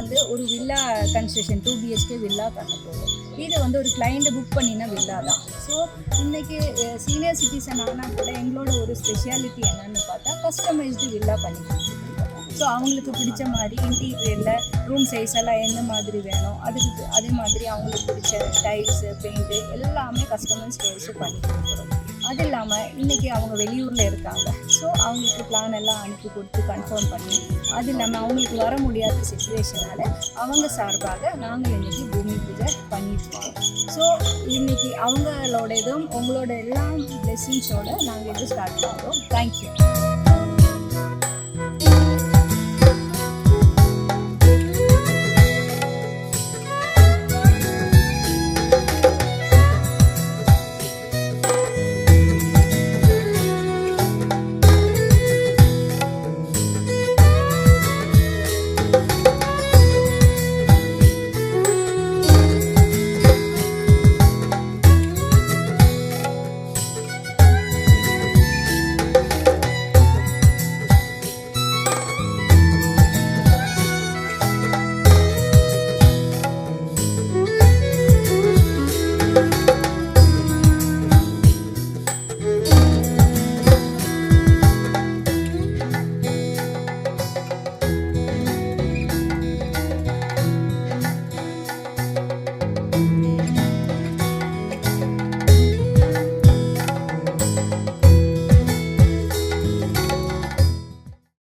வந்து ஒரு villa construction 2 BHK villa பண்ண போகிறோம். இது வந்து ஒரு கிளைண்ட் புக் பண்ணின வில்லா தான். ஸோ இன்றைக்கி சீனியர் சிட்டிசன் ஆனால் கூட எங்களோட ஒரு ஸ்பெஷாலிட்டி என்னன்னு பார்த்தா கஸ்டமைஸ்டு வில்லா பண்ணி கொடுத்துருக்கோம். ஸோ அவங்களுக்கு பிடிச்ச மாதிரி இன்டீரியரில் ரூம் சைஸ் எல்லாம் எந்த மாதிரி வேணும் அதே மாதிரி அவங்களுக்கு பிடிச்ச டைல்ஸு பெயிண்ட்டு எல்லாமே கஸ்டமைஸ்டு வைஸு பண்ணி கொடுக்குறோம். அது இல்லாமல் இன்றைக்கி அவங்க வெளியூரில் இருக்காங்க. ஸோ அவங்களுக்கு பிளான் எல்லாம் அனுப்பி கொடுத்து கன்ஃபார்ம் பண்ணி அது இல்லாமல் அவங்களுக்கு வர முடியாத சுச்சுவேஷனால் அவங்க சார்பாக நாங்கள் இன்றைக்கி பூமி பூஜை பண்ணிட்டுருக்கோம். ஸோ இன்றைக்கி அவங்களோட இதுவும் உங்களோட எல்லா பிளெஸிங்ஸோடு நாங்கள் இது ஸ்டார்ட் பண்ணுறோம். தேங்க்யூ.